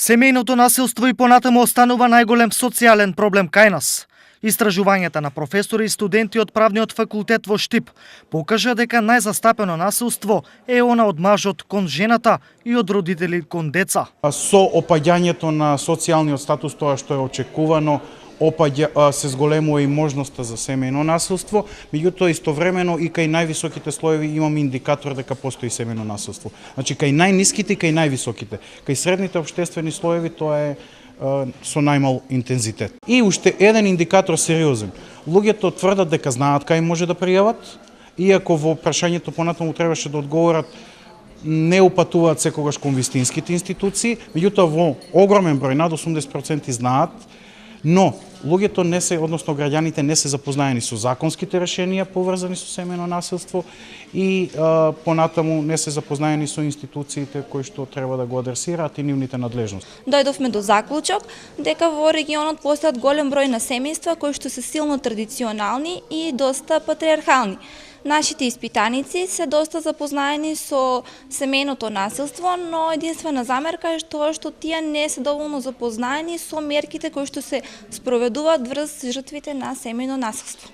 Семејното насилство и понатаму останува најголем социјален проблем кај нас. Истражувањата на професори и студенти од правниот факултет во Штип покажа дека најзастапено насилство е она од мажот кон жената и од родители кон деца. Со опаѓањето на социјалниот статус, тоа што е очекувано, се зголемува и можноста за семејно насилство, меѓутоа истовремено и кај највисоките слоеви имаме индикатор дека постои семејно насилство. Значи кај најниските и кај највисоките. Кај средните општествени слоеви тоа е со најмал интензитет. И уште еден индикатор сериозен. Луѓето тврдат дека знаат кај може да пријават, иако во прашањето понатаму требаше да одговорат, не упатуваат секогаш кон вистинските институции, меѓутоа во огромен број, над 80% знаат, но луѓето не се, односно граѓаните не се запознаени со законските решенија поврзани со семејно насилство и понатаму не се запознаени со институциите кои што треба да го адресираат и нивните надлежности. Дојдовме до заклучок дека во регионот постојат голем број на семејства кои што се силно традиционални и доста патриархални. Нашите испитаници се доста запознаени со семејното насилство, но единствена замерка е тоа што тие не се доволно запознаени со мерките кои што се спроведуваат врз жртвите на семејно насилство.